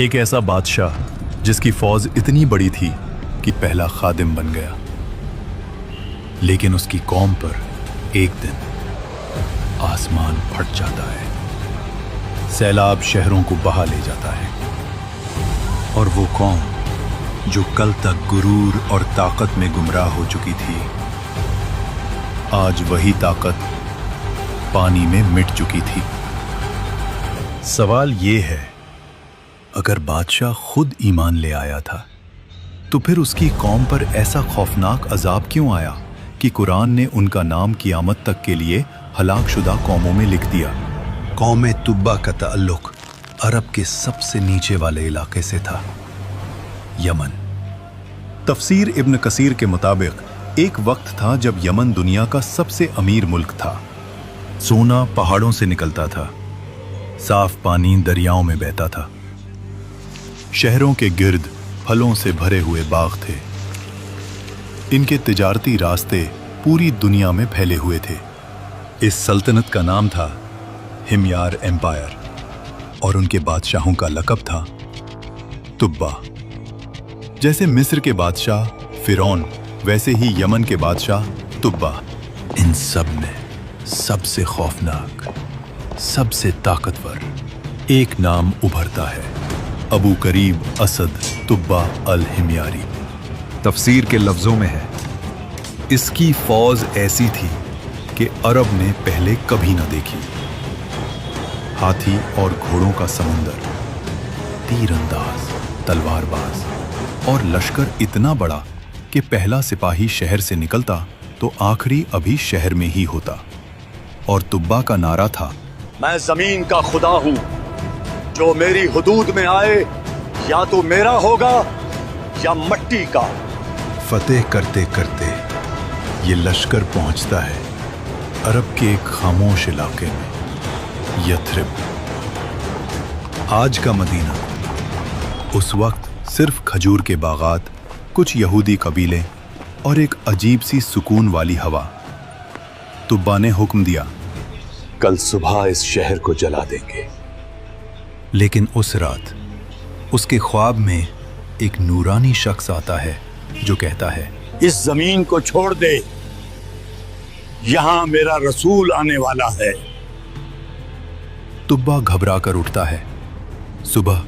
एक ऐसा बादशाह जिसकी फौज इतनी बड़ी थी कि पहला खादिम बन गया, लेकिन उसकी कौम पर एक दिन आसमान फट जाता है। सैलाब शहरों को बहा ले जाता है और वो कौम जो कल तक गुरूर और ताकत में गुमराह हो चुकी थी, आज वही ताकत पानी में मिट चुकी थी। सवाल ये है, अगर बादशाह खुद ईमान ले आया था तो फिर उसकी कौम पर ऐसा खौफनाक अजाब क्यों आया कि कुरान ने उनका नाम क़यामत तक के लिए हलाकशुदा कौमों में लिख दिया। कौम तुब्बा का ताल्लुक अरब के सबसे नीचे वाले इलाके से था, यमन। तफसीर इब्न कसीर के मुताबिक एक वक्त था जब यमन दुनिया का सबसे अमीर मुल्क था। सोना पहाड़ों से निकलता था, साफ पानी दरियाओं में बहता था, शहरों के गिर्द फलों से भरे हुए बाग थे। इनके तिजारती रास्ते पूरी दुनिया में फैले हुए थे। इस सल्तनत का नाम था हिमयार एम्पायर और उनके बादशाहों का लक़ब था तुब्बा। जैसे मिस्र के बादशाह फिरौन, वैसे ही यमन के बादशाह तुब्बा। इन सब में सबसे खौफनाक, सबसे ताकतवर एक नाम उभरता है, अबू करीब असद तुब्बा अल हिमयारी। तफसीर के लफ्ज़ों में है, इसकी फौज ऐसी थी कि अरब ने पहले कभी न देखी। हाथी और घोड़ों का समुंदर, तीरंदाज, तलवारबाज और लश्कर इतना बड़ा कि पहला सिपाही शहर से निकलता तो आखिरी अभी शहर में ही होता। और तुब्बा का नारा था, मैं जमीन का खुदा हूं, जो मेरी हुदूद में आए या तो मेरा होगा या मट्टी का। फतेह करते करते ये लश्कर पहुंचता है अरब के एक खामोश इलाके में, यथरिब। आज का मदीना। उस वक्त सिर्फ खजूर के बागात, कुछ यहूदी कबीले और एक अजीब सी सुकून वाली हवा। तुब्बा ने हुक्म दिया, कल सुबह इस शहर को जला देंगे। लेकिन उस रात उसके ख्वाब में एक नूरानी शख्स आता है जो कहता है, इस जमीन को छोड़ दे, यहां मेरा रसूल आने वाला है। तुब्बा घबरा कर उठता है। सुबह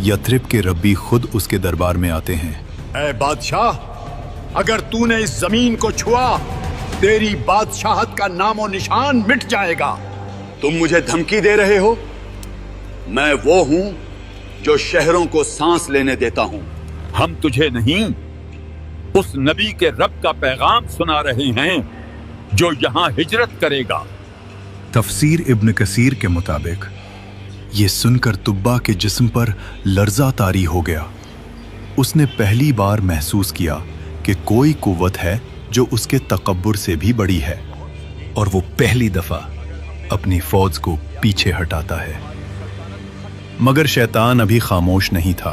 यथरिब के रब्बी खुद उसके दरबार में आते हैं। ऐ बादशाह, अगर तूने इस जमीन को छुआ, तेरी बादशाहत का नामो निशान मिट जाएगा। तुम मुझे धमकी दे रहे हो? मैं वो हूं जो शहरों को सांस लेने देता हूं। हम तुझे नहीं, उस नबी के रब का पैगाम सुना रहे हैं जो यहां हिजरत करेगा। तफसीर इब्न कसीर के मुताबिक ये सुनकर तुब्बा के जिस्म पर लर्जा तारी हो गया। उसने पहली बार महसूस किया कि कोई कुव्वत है जो उसके तकब्बुर से भी बड़ी है, और वो पहली दफा अपनी फौज को पीछे हटाता है। मगर शैतान अभी खामोश नहीं था।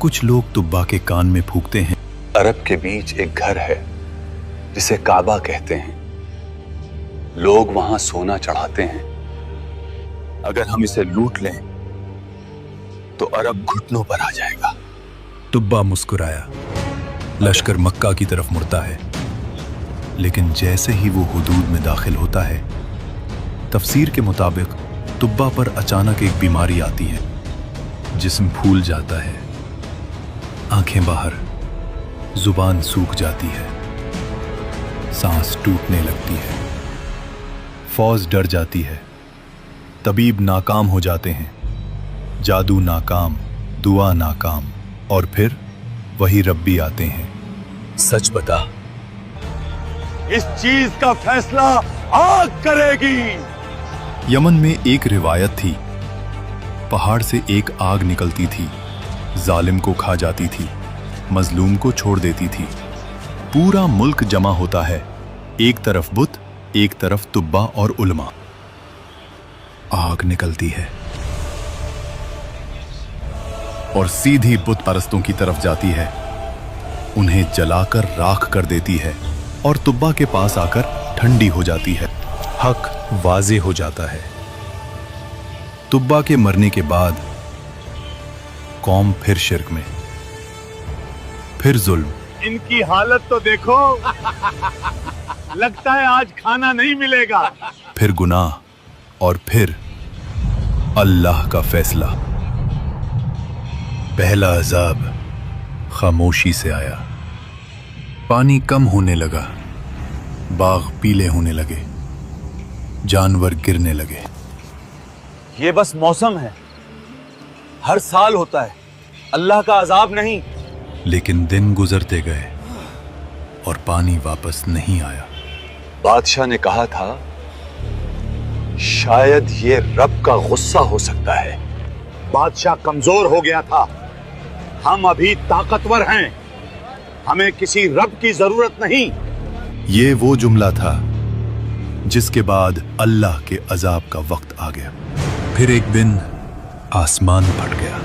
कुछ लोग तुब्बा के कान में फूंकते हैं, अरब के बीच एक घर है जिसे काबा कहते हैं। लोग वहां सोना चढ़ाते हैं। अगर हम इसे लूट लें तो अरब घुटनों पर आ जाएगा। तुब्बा मुस्कुराया। लश्कर मक्का की तरफ मुड़ता है, लेकिन जैसे ही वो हुदूद में दाखिल होता है, तफसीर के मुताबिक तुब्बा पर अचानक एक बीमारी आती है। जिस्म फूल जाता है, आंखें बाहर, जुबान सूख जाती है, सांस टूटने लगती है। फौज डर जाती है, तबीब नाकाम हो जाते हैं, जादू नाकाम, दुआ नाकाम, और फिर वही रब्बी आते हैं। सच बता, इस चीज का फैसला आग करेगी। यमन में एक रिवायत थी, पहाड़ से एक आग निकलती थी, जालिम को खा जाती थी, मजलूम को छोड़ देती थी। पूरा मुल्क जमा होता है, एक तरफ बुत, एक तरफ तुब्बा और उलमा। आग निकलती है और सीधी बुत परस्तों की तरफ जाती है, उन्हें जलाकर राख कर देती है और तुब्बा के पास आकर ठंडी हो जाती है। हक वाज़े हो जाता है। तुब्बा के मरने के बाद कौम फिर शिर्क में, फिर जुल्म, इनकी हालत तो देखो। लगता है आज खाना नहीं मिलेगा। फिर गुनाह और फिर अल्लाह का फैसला। पहला अजाब खामोशी से आया। पानी कम होने लगा, बाग पीले होने लगे, जानवर गिरने लगे। ये बस मौसम है, हर साल होता है, अल्लाह का अजाब नहीं। लेकिन दिन गुजरते गए और पानी वापस नहीं आया। बादशाह ने कहा था शायद ये रब का गुस्सा हो सकता है। बादशाह कमजोर हो गया था। हम अभी ताकतवर हैं, हमें किसी रब की जरूरत नहीं। ये वो जुमला था जिसके बाद अल्लाह के अजाब का वक्त आ गया। फिर एक दिन आसमान फट गया,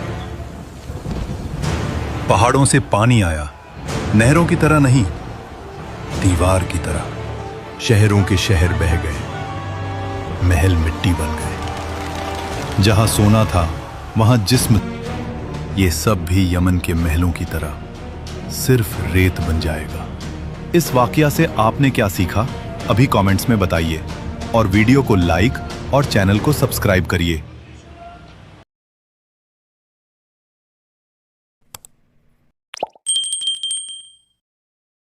पहाड़ों से पानी आया, नहरों की तरह नहीं, दीवार की तरह। शहरों के शहर बह गए, महल मिट्टी बन गए। जहां सोना था वहां जिस्म, ये सब भी यमन के महलों की तरह सिर्फ रेत बन जाएगा। इस वाकया से आपने क्या सीखा, अभी कमेंट्स में बताइए और वीडियो को लाइक और चैनल को सब्सक्राइब करिए।